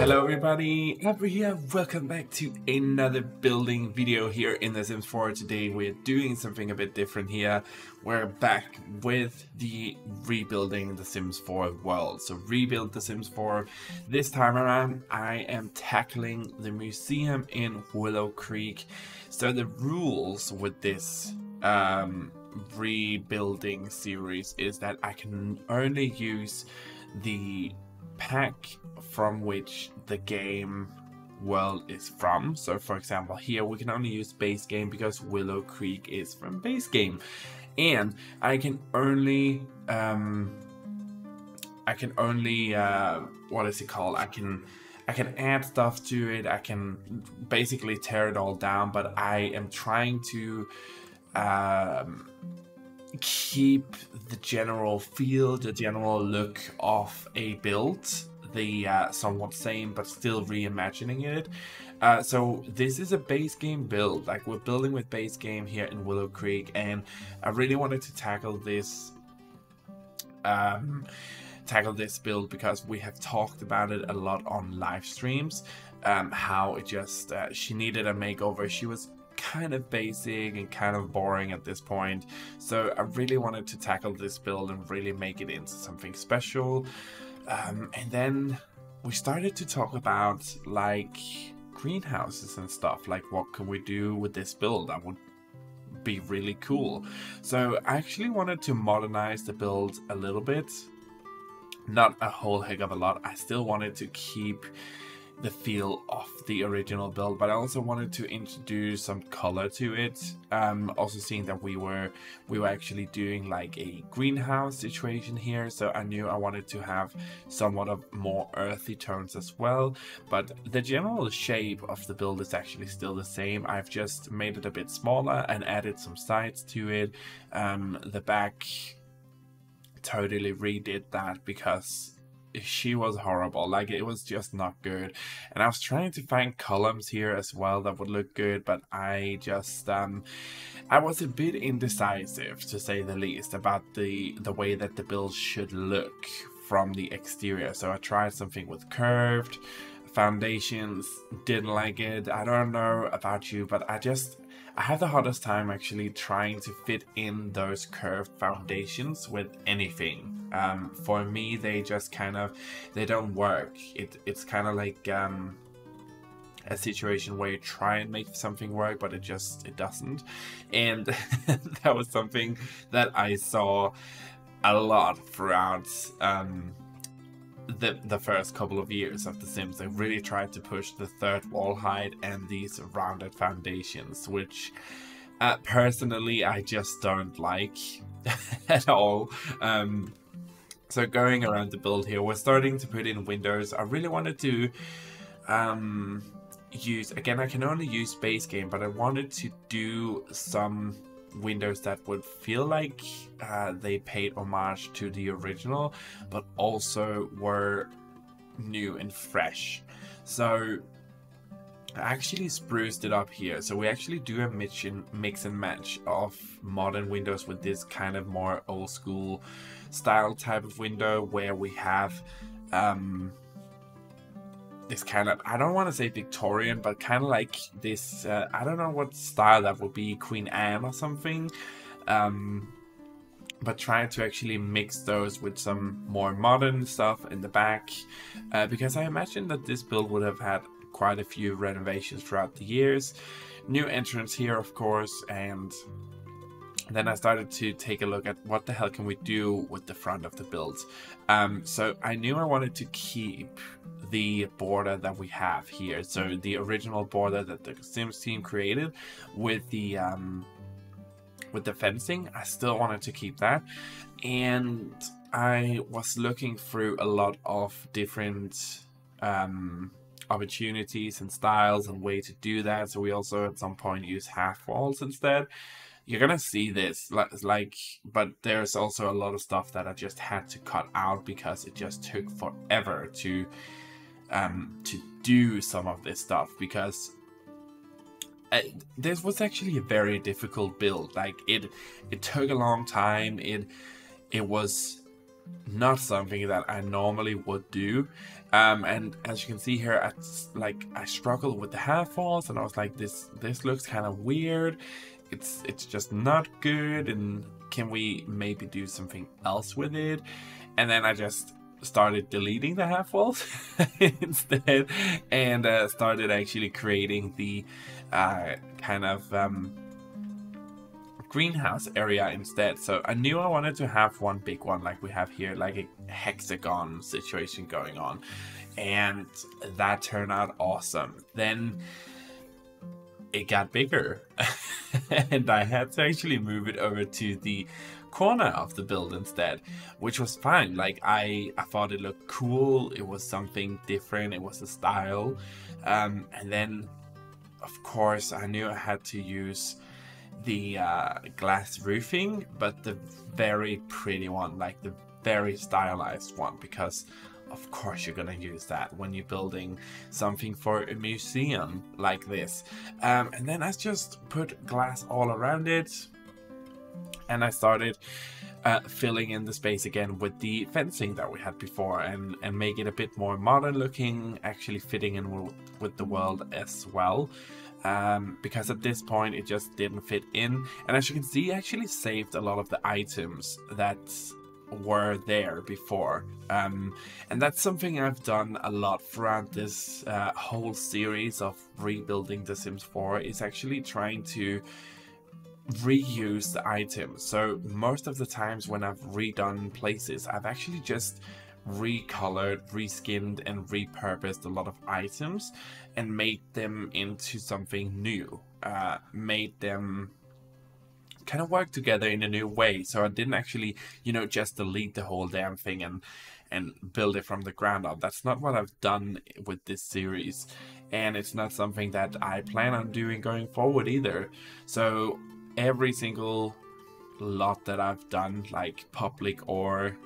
Hello everybody, Auvbri here. Welcome back to another building video here in The Sims 4. Today we're doing something a bit different here. We're back with the rebuilding The Sims 4 world. So rebuild The Sims 4. This time around I am tackling the museum in Willow Creek. So the rules with this rebuilding series is that I can only use the pack from which the game world is from. So for example here we can only use base game because Willow Creek is from base game, and I can only what is it called, I can add stuff to it. I can basically tear it all down, but I am trying to keep the general feel, the general look of a build, the somewhat same but still reimagining it. So this is a base game build, like we're building with base game here in Willow Creek, and I really wanted to tackle this build because we have talked about it a lot on live streams, how it just she needed a makeover. She was kind of basic and kind of boring at this point, so I really wanted to tackle this build and really make it into something special. And then we started to talk about like greenhouses and stuff, like what can we do with this build that would be really cool. So I actually wanted to modernize the build a little bit, not a whole heck of a lot. I still wanted to keep the feel of the original build, but I also wanted to introduce some color to it. Also seeing that we were actually doing like a greenhouse situation here, so I knew I wanted to have somewhat of more earthy tones as well, but the general shape of the build is actually still the same. I've just made it a bit smaller and added some sides to it. The back, totally redid that because she was horrible. Like, it was just not good, and I was trying to find columns here as well that would look good, but I just I was a bit indecisive, to say the least, about the way that the build should look from the exterior. So I tried something with curved foundations, didn't like it. I don't know about you, but I have the hardest time actually trying to fit in those curved foundations with anything. For me, they just they don't work. It's kind of like a situation where you try and make something work, but it doesn't. And that was something that I saw a lot throughout the first couple of years of The Sims. They really tried to push the third wall height and these rounded foundations, which personally I just don't like at all. So going around the build here, we're starting to put in windows. I really wanted to use, again, I can only use base game, but I wanted to do some windows that would feel like they paid homage to the original, but also were new and fresh. So I actually spruced it up here. So we actually do a mix and match of modern windows with this kind of more old school style type of window, where we have this kind of, I don't want to say Victorian, but kind of like this, I don't know what style that would be, Queen Anne or something. But trying to actually mix those with some more modern stuff in the back, because I imagine that this build would have had quite a few renovations throughout the years. New entrance here, of course, and then I started to take a look at what the hell can we do with the front of the build. So I knew I wanted to keep the border that we have here. So the original border that the Sims team created with the fencing, I still wanted to keep that. And I was looking through a lot of different opportunities and styles and way to do that. So we also at some point use half walls instead. You're gonna see this, but there's also a lot of stuff that I just had to cut out because it just took forever to do some of this stuff, because this was actually a very difficult build. Like, it took a long time. It was not something that I normally would do. And as you can see here, I struggled with the half walls, and I was like, this looks kind of weird. It's just not good, and can we maybe do something else with it? And then I just started deleting the half walls instead, and started actually creating the kind of greenhouse area instead. So I knew I wanted to have one big one like we have here, like a hexagon situation going on, and that turned out awesome. Then it got bigger and I had to actually move it over to the corner of the build instead, which was fine. Like I thought it looked cool, it was something different, it was a style, and then of course I knew I had to use the glass roofing, but the very pretty one, like the very stylized one, because of course you're gonna use that when you're building something for a museum like this. And then I just put glass all around it, and I started filling in the space again with the fencing that we had before, and make it a bit more modern looking, actually fitting in with the world as well. Because at this point it just didn't fit in, and as you can see, I actually saved a lot of the items that were there before, and that's something I've done a lot throughout this whole series of rebuilding The Sims 4, is actually trying to reuse the items. So most of the times when I've redone places, I've actually just recolored, reskinned, and repurposed a lot of items and made them into something new, made them kind of work together in a new way. So I didn't actually, you know, just delete the whole damn thing and build it from the ground up. That's not what I've done with this series, and it's not something that I plan on doing going forward either. So every single lot that I've done, like public or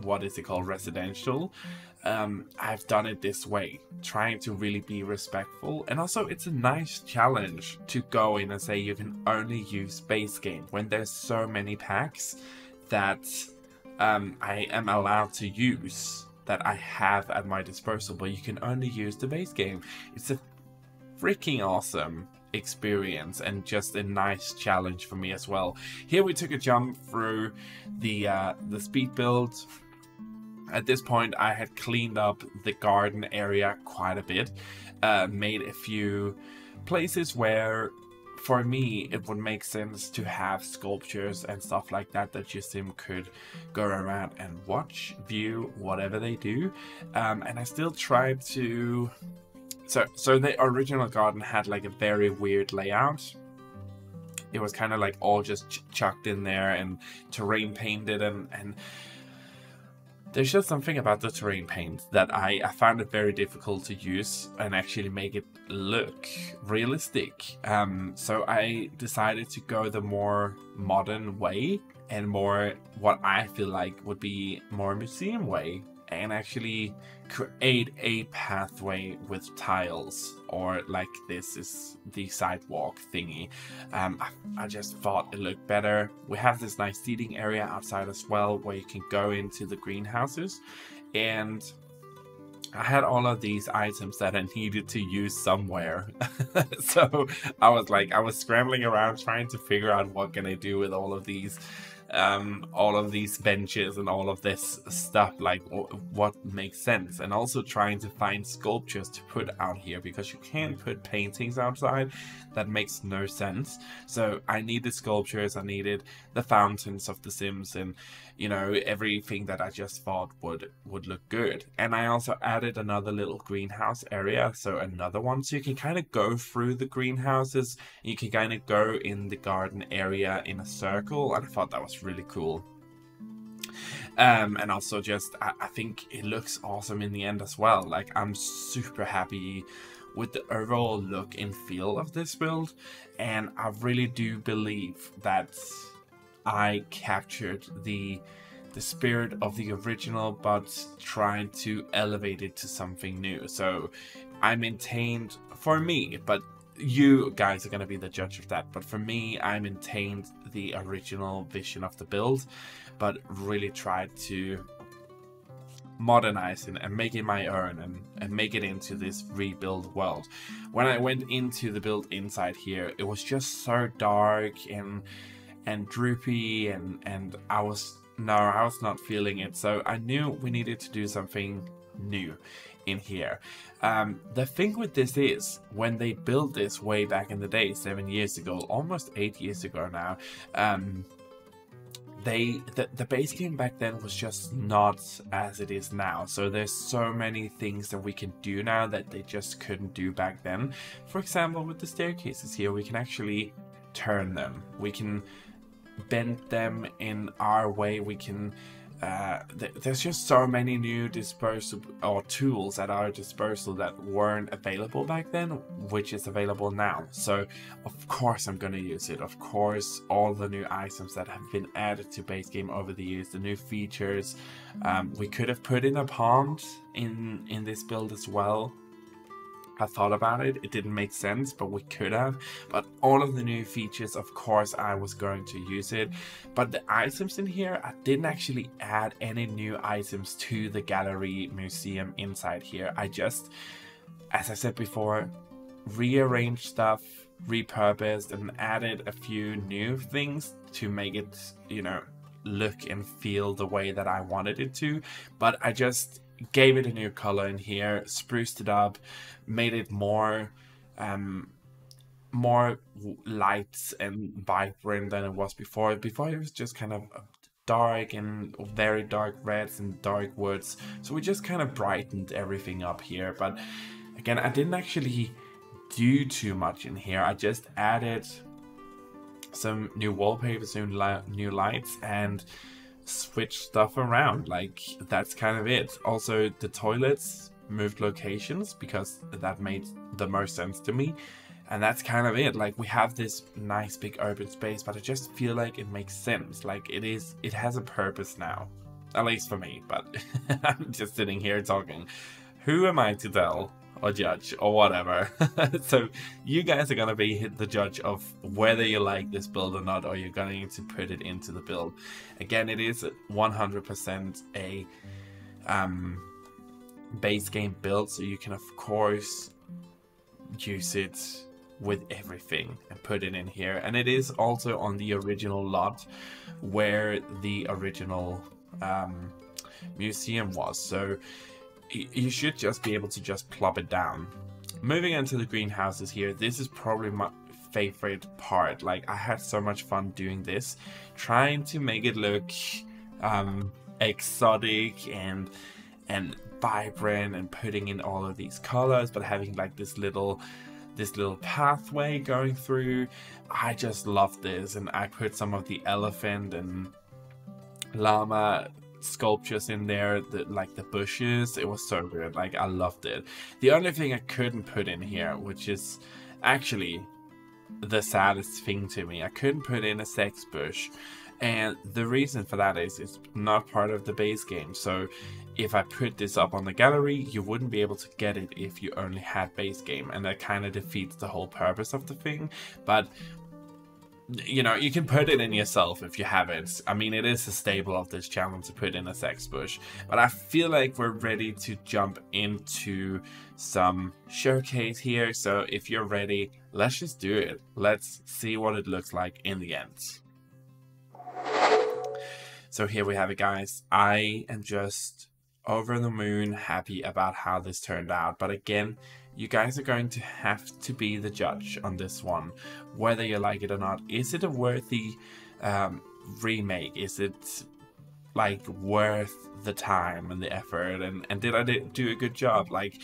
what is it called, residential, I've done it this way, trying to really be respectful. And also it's a nice challenge to go in and say you can only use base game when there's so many packs that I am allowed to use, that I have at my disposal, but you can only use the base game. It's a freaking awesome experience and just a nice challenge for me as well. Here we took a jump through the speed build. At this point I had cleaned up the garden area quite a bit, made a few places where for me it would make sense to have sculptures and stuff like that that your sim could go around and watch, view, whatever they do. And I still tried to... So the original garden had like a very weird layout. It was kind of like all just chucked in there and terrain painted, and there's just something about the terrain paint that I found it very difficult to use and actually make it look realistic. So I decided to go the more modern way and more what I feel like would be more museum way, and actually create a pathway with tiles, or like this is the sidewalk thingy. I just thought it looked better. We have this nice seating area outside as well where you can go into the greenhouses, and I had all of these items that I needed to use somewhere. So I was scrambling around trying to figure out what can I do with all of these benches and all of this stuff, like what makes sense, and also trying to find sculptures to put out here, because you can't put paintings outside. That makes no sense. So I needed sculptures, I needed the fountains of the Sims, and you know, everything that I just thought would look good. And I also added another little greenhouse area, so another one, so you can kind of go through the greenhouses, you can kind of go in the garden area in a circle, and I thought that was really cool. And also just I think it looks awesome in the end as well. Like, I'm super happy with the overall look and feel of this build, and I really do believe that I captured the spirit of the original, but tried to elevate it to something new. So I maintained, for me, but you guys are going to be the judge of that. But for me, I maintained the original vision of the build, but really tried to modernize it and make it my own and make it into this rebuild world. When I went into the build inside here, it was just so dark and droopy, and I was not feeling it. So I knew we needed to do something new in here. The thing with this is, when they built this way back in the day, 7 years ago, almost 8 years ago now, the base game back then was just not as it is now. So there's so many things that we can do now that they just couldn't do back then. For example, with the staircases here, we can actually turn them. We can bend them in our way. We can there's just so many new tools at our disposal that weren't available back then, which is available now. So of course I'm gonna use it. Of course, all the new items that have been added to base game over the years, the new features, we could have put in a pond in this build as well. I thought about it, it didn't make sense, but we could have. But all of the new features, of course, I was going to use it. But the items in here, I didn't actually add any new items to the gallery museum inside here. I just, as I said before, rearranged stuff, repurposed, and added a few new things to make it, you know, look and feel the way that I wanted it to. But I just gave it a new color in here, spruced it up, made it more light and vibrant than it was before. Before it was just kind of dark and very dark reds and dark woods. So we just kind of brightened everything up here. But again, I didn't actually do too much in here. I just added some new wallpapers, new lights, and switch stuff around. Like, that's kind of it. Also, the toilets moved locations because that made the most sense to me, and that's kind of it. Like, we have this nice big open space, but I just feel like it makes sense. Like, it has a purpose now, at least for me. But I'm just sitting here talking. Who am I to tell or judge or whatever? So you guys are gonna be the judge of whether you like this build or not, or you're gonna need to put it into the build. Again, it is 100% a base game build, so you can of course use it with everything and put it in here. And it is also on the original lot where the original museum was, so you should just be able to just plop it down. Moving into the greenhouses here, this is probably my favorite part. Like, I had so much fun doing this, trying to make it look exotic and vibrant, and putting in all of these colors, but having like this little pathway going through. I just love this, and I put some of the elephant and llama sculptures in there, like the bushes. It was so good. Like, I loved it. The only thing I couldn't put in here, which is actually the saddest thing to me, I couldn't put in a sex bush, and the reason for that is it's not part of the base game. So if I put this up on the gallery, you wouldn't be able to get it if you only had base game, and that kind of defeats the whole purpose of the thing. But you know, you can put it in yourself if you have it. I mean, it is a staple of this channel to put in a sex bush. But I feel like we're ready to jump into some showcase here. So if you're ready, let's just do it. Let's see what it looks like in the end. So here we have it, guys. I am just over the moon happy about how this turned out. But again, you guys are going to have to be the judge on this one, whether you like it or not. Is it a worthy remake? Is it like worth the time and the effort? And did I do a good job? Like,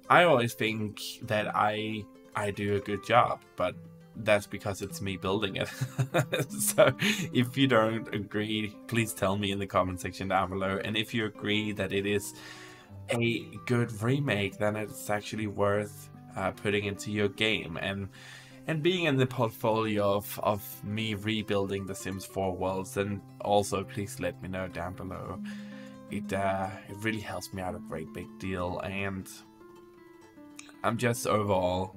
I always think that I do a good job, but that's because it's me building it. So if you don't agree, please tell me in the comment section down below. And if you agree that it is a good remake, then it's actually worth putting into your game and being in the portfolio of me rebuilding the Sims 4 worlds. And also, please let me know down below. It really helps me out a great big deal, and I'm just overall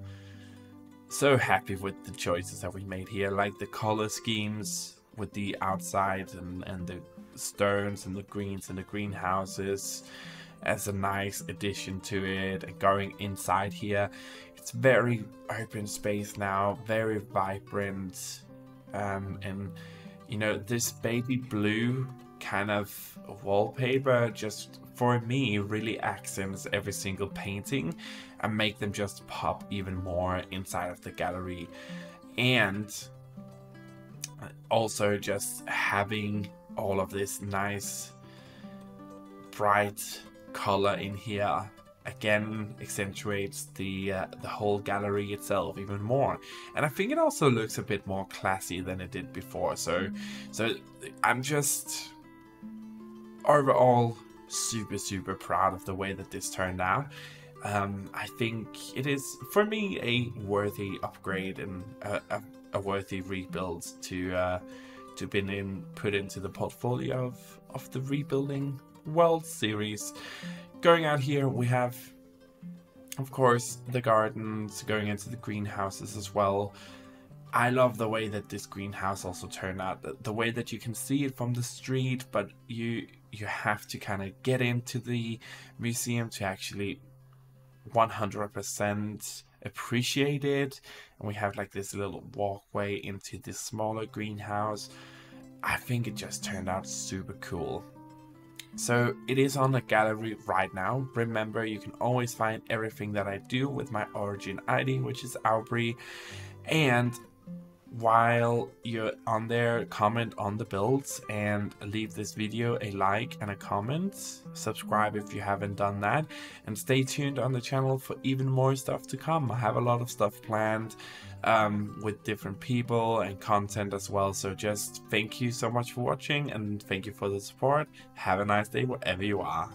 so happy with the choices that we made here, like the color schemes with the outside and the stones and the greens and the greenhouses as a nice addition to it. And going inside here, it's very open space now, very vibrant, and you know, this baby blue kind of wallpaper just for me really accents every single painting and make them just pop even more inside of the gallery. And also just having all of this nice bright color in here again accentuates the whole gallery itself even more. And I think it also looks a bit more classy than it did before. So I'm just overall super proud of the way that this turned out. I think it is for me a worthy upgrade and a worthy rebuild to put into the portfolio of the Rebuilding World series. Going out here, we have, of course, the gardens, going into the greenhouses as well. I love the way that this greenhouse also turned out. The way that you can see it from the street, but you have to kind of get into the museum to actually 100% appreciate it. And we have like this little walkway into this smaller greenhouse. I think it just turned out super cool. So it is on the gallery right now. Remember, you can always find everything that I do with my origin ID, which is Auvbri. And while you're on there, comment on the builds and leave this video a like and a comment. Subscribe if you haven't done that, and stay tuned on the channel for even more stuff to come. I have a lot of stuff planned with different people and content as well. So just thank you so much for watching, and thank you for the support. Have a nice day wherever you are.